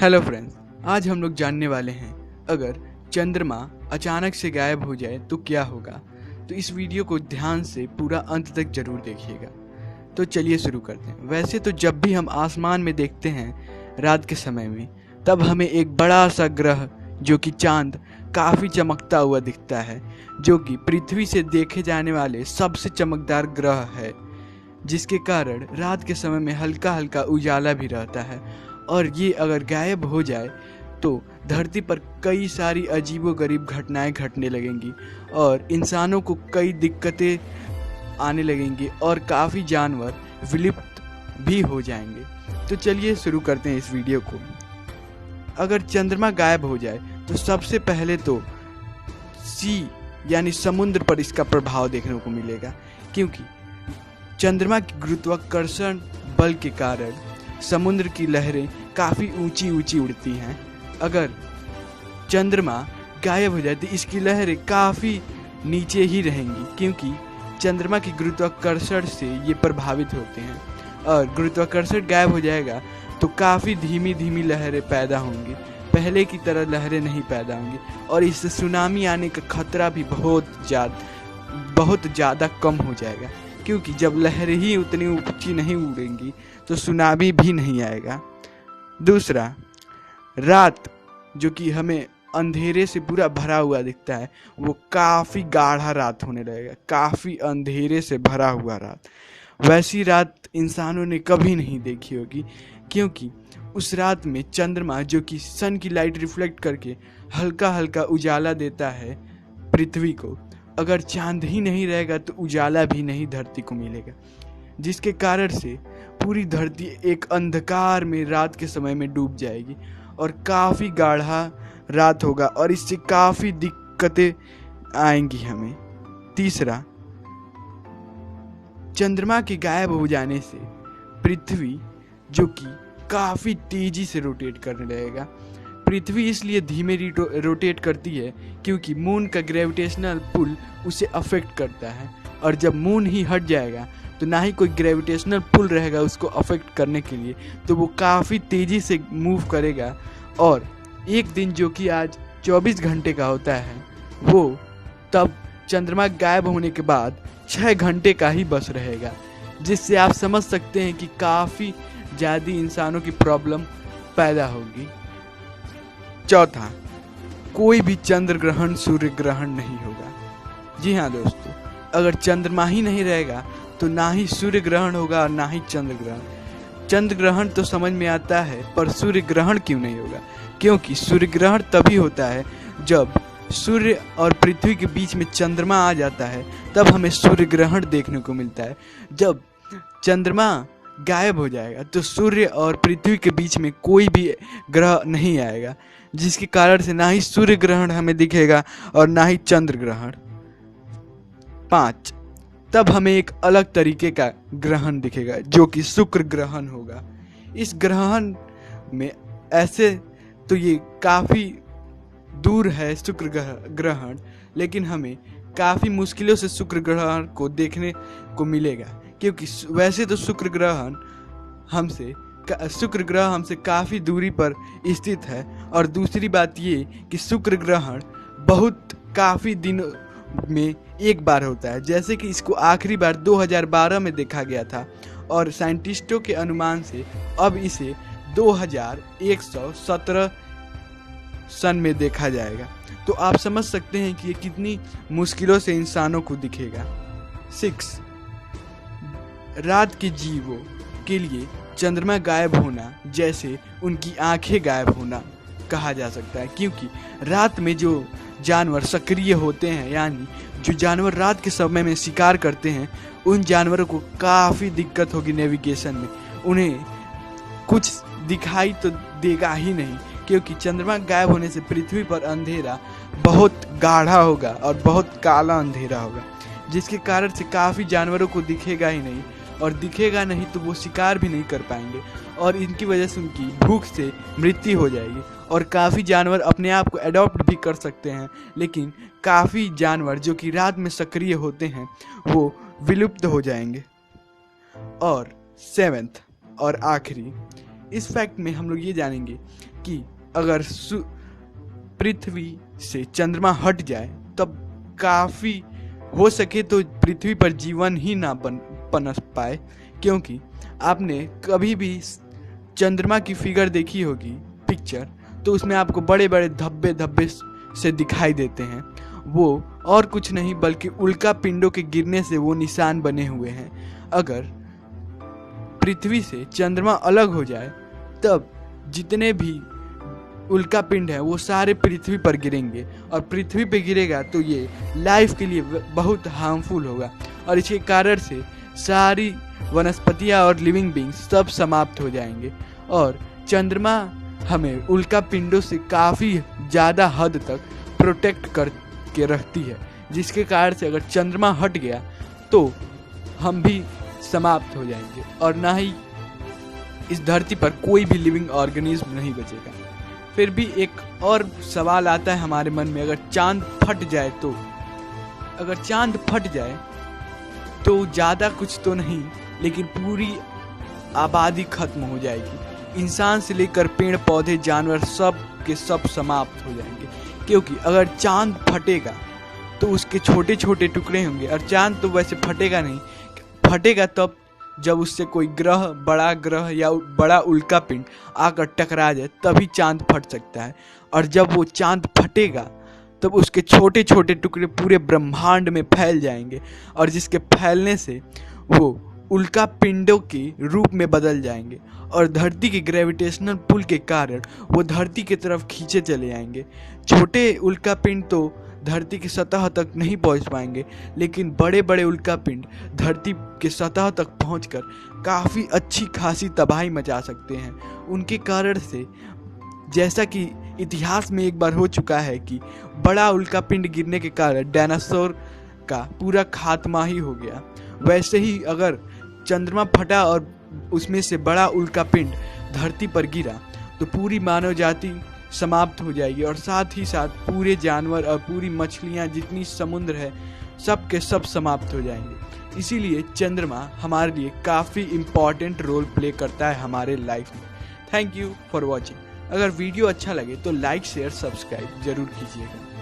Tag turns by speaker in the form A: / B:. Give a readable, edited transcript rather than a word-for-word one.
A: Hello friends, आज हम लोग जानने वाले हैं अगर चंद्रमा अचानक से गायब हो जाए तो क्या होगा। तो इस वीडियो को ध्यान से पूरा अंत तक जरूर देखिएगा। तो चलिए शुरू करते हैं। वैसे तो जब भी हम आसमान में देखते हैं रात के समय में, तब हमें एक बड़ा सा ग्रह जो कि चांद काफ़ी चमकता हुआ दिखता है, जो कि पृथ्वी से देखे जाने वाले सबसे चमकदार ग्रह है, जिसके कारण रात के समय में हल्का हल्का उजाला भी रहता है। और ये अगर गायब हो जाए तो धरती पर कई सारी अजीबोगरीब घटनाएं घटने लगेंगी और इंसानों को कई दिक्कतें आने लगेंगी और काफ़ी जानवर विलुप्त भी हो जाएंगे। तो चलिए शुरू करते हैं इस वीडियो को। अगर चंद्रमा गायब हो जाए तो सबसे पहले तो यानी समुद्र पर इसका प्रभाव देखने को मिलेगा, क्योंकि चंद्रमा की गुरुत्वाकर्षण बल के कारण समुद्र की लहरें काफ़ी ऊंची ऊंची उड़ती हैं। अगर चंद्रमा गायब हो जाए तो इसकी लहरें काफ़ी नीचे ही रहेंगी, क्योंकि चंद्रमा की गुरुत्वाकर्षण से ये प्रभावित होते हैं। और गुरुत्वाकर्षण गायब हो जाएगा तो काफ़ी धीमी धीमी लहरें पैदा होंगी, पहले की तरह लहरें नहीं पैदा होंगी और इससे सुनामी आने का खतरा भी बहुत ज़्यादा कम हो जाएगा, क्योंकि जब लहरें ही उतनी ऊंची नहीं उड़ेंगी तो सुनामी भी नहीं आएगा। दूसरा, रात जो कि हमें अंधेरे से पूरा भरा हुआ दिखता है, वो काफ़ी गाढ़ा रात होने लगेगा, काफ़ी अंधेरे से भरा हुआ रात। वैसी रात इंसानों ने कभी नहीं देखी होगी, क्योंकि उस रात में चंद्रमा जो कि सन की लाइट रिफ्लेक्ट करके हल्का हल्का उजाला देता है पृथ्वी को, अगर चांद ही नहीं रहेगा तो उजाला भी नहीं धरती को मिलेगा, जिसके कारण से पूरी धरती एक अंधकार में रात के समय में डूब जाएगी और काफ़ी गाढ़ा रात होगा और इससे काफ़ी दिक्कतें आएंगी हमें। तीसरा, चंद्रमा के गायब हो जाने से पृथ्वी जो कि काफ़ी तेजी से रोटेट करने लगेगा। पृथ्वी इसलिए धीमे रोटेट करती है क्योंकि मून का ग्रेविटेशनल पुल उसे अफेक्ट करता है, और जब मून ही हट जाएगा तो ना ही कोई ग्रेविटेशनल पुल रहेगा उसको अफेक्ट करने के लिए, तो वो काफ़ी तेज़ी से मूव करेगा। और एक दिन जो कि आज 24 घंटे का होता है, वो तब चंद्रमा गायब होने के बाद 6 घंटे का ही बस रहेगा, जिससे आप समझ सकते हैं कि काफ़ी ज़्यादा इंसानों की प्रॉब्लम पैदा होगी। चौथा, कोई भी चंद्र ग्रहण सूर्य ग्रहण नहीं होगा। जी हाँ दोस्तों, अगर चंद्रमा ही नहीं रहेगा तो ना ही सूर्य ग्रहण होगा और ना ही चंद्र ग्रहण। चंद्र ग्रहण तो समझ में आता है, पर सूर्य ग्रहण क्यों नहीं होगा? क्योंकि सूर्य ग्रहण तभी होता है जब सूर्य और पृथ्वी के बीच में चंद्रमा आ जाता है, तब हमें सूर्य ग्रहण देखने को मिलता है। जब चंद्रमा गायब हो जाएगा तो सूर्य और पृथ्वी के बीच में कोई भी ग्रह नहीं आएगा, जिसके कारण से ना ही सूर्य ग्रहण हमें दिखेगा और ना ही चंद्र ग्रहण। 5, तब हमें एक अलग तरीके का ग्रहण दिखेगा जो कि शुक्र ग्रहण होगा। इस ग्रहण में ऐसे तो ये काफ़ी दूर है शुक्र ग्रहण, लेकिन हमें काफ़ी मुश्किलों से शुक्र ग्रहण को देखने को मिलेगा, क्योंकि वैसे तो शुक्र ग्रह हमसे काफ़ी दूरी पर स्थित है। और दूसरी बात ये कि शुक्र ग्रहण काफ़ी दिनों में एक बार होता है, जैसे कि इसको आखिरी बार 2012 में देखा गया था, और साइंटिस्टों के अनुमान से अब इसे 2117 सन में देखा जाएगा। तो आप समझ सकते हैं कि ये कितनी मुश्किलों से इंसानों को दिखेगा। 6, रात के जीवों के लिए चंद्रमा गायब होना जैसे उनकी आंखें गायब होना कहा जा सकता है, क्योंकि रात में जो जानवर सक्रिय होते हैं, यानी जो जानवर रात के समय में शिकार करते हैं, उन जानवरों को काफ़ी दिक्कत होगी नेविगेशन में। उन्हें कुछ दिखाई तो देगा ही नहीं, क्योंकि चंद्रमा गायब होने से पृथ्वी पर अंधेरा बहुत गाढ़ा होगा और बहुत काला अंधेरा होगा, जिसके कारण से काफ़ी जानवरों को दिखेगा ही नहीं, और दिखेगा नहीं तो वो शिकार भी नहीं कर पाएंगे और इनकी वजह से उनकी भूख से मृत्यु हो जाएगी। और काफ़ी जानवर अपने आप को अडॉप्ट भी कर सकते हैं, लेकिन काफ़ी जानवर जो कि रात में सक्रिय होते हैं वो विलुप्त हो जाएंगे। और 7th और आखिरी, इस फैक्ट में हम लोग ये जानेंगे कि अगर पृथ्वी से चंद्रमा हट जाए तब काफ़ी हो सके तो पृथ्वी पर जीवन ही ना पनप पाए, क्योंकि आपने कभी भी चंद्रमा की फिगर देखी होगी पिक्चर, तो उसमें आपको बड़े बड़े धब्बे धब्बे से दिखाई देते हैं। वो और कुछ नहीं बल्कि उल्का पिंडों के गिरने से वो निशान बने हुए हैं। अगर पृथ्वी से चंद्रमा अलग हो जाए तब जितने भी उल्का पिंड है वो सारे पृथ्वी पर गिरेंगे, और पृथ्वी पे गिरेगा तो ये लाइफ के लिए बहुत हार्मफुल होगा, और इसके कारण से सारी वनस्पतियाँ और लिविंग बींग्स सब समाप्त हो जाएंगे। और चंद्रमा हमें उल्का पिंडों से काफ़ी ज़्यादा हद तक प्रोटेक्ट करके रखती है, जिसके कारण से अगर चंद्रमा हट गया तो हम भी समाप्त हो जाएंगे और ना ही इस धरती पर कोई भी लिविंग ऑर्गेनिज्म नहीं बचेगा। फिर भी एक और सवाल आता है हमारे मन में, अगर चांद फट जाए तो? अगर चांद फट जाए तो ज़्यादा कुछ तो नहीं, लेकिन पूरी आबादी खत्म हो जाएगी। इंसान से लेकर पेड़ पौधे जानवर सब के सब समाप्त हो जाएंगे, क्योंकि अगर चांद फटेगा तो उसके छोटे छोटे टुकड़े होंगे, और चांद तो वैसे फटेगा नहीं, फटेगा तब जब उससे कोई बड़ा ग्रह या बड़ा उल्का पिंड आकर टकरा जाए, तभी चांद फट सकता है। और जब वो चांद फटेगा तब उसके छोटे छोटे टुकड़े पूरे ब्रह्मांड में फैल जाएंगे, और जिसके फैलने से वो उल्का पिंडों के रूप में बदल जाएंगे, और धरती के ग्रेविटेशनल पुल के कारण वो धरती की तरफ खींचे चले जाएंगे। छोटे उल्का पिंड तो धरती की सतह तक नहीं पहुंच पाएंगे, लेकिन बड़े बड़े उल्का पिंड धरती के सतह तक पहुंचकर काफ़ी अच्छी खासी तबाही मचा सकते हैं। उनके कारण से, जैसा कि इतिहास में एक बार हो चुका है कि बड़ा उल्का पिंड गिरने के कारण डायनासोर का पूरा खात्मा ही हो गया, वैसे ही अगर चंद्रमा फटा और उसमें से बड़ा उल्का पिंड धरती पर गिरा तो पूरी मानव जाति समाप्त हो जाएगी, और साथ ही साथ पूरे जानवर और पूरी मछलियाँ जितनी समुद्र है सब के सब समाप्त हो जाएंगे। इसीलिए चंद्रमा हमारे लिए काफ़ी इम्पॉर्टेंट रोल प्ले करता है हमारे लाइफ में। Thank you for watching. अगर वीडियो अच्छा लगे तो लाइक शेयर सब्सक्राइब जरूर कीजिएगा।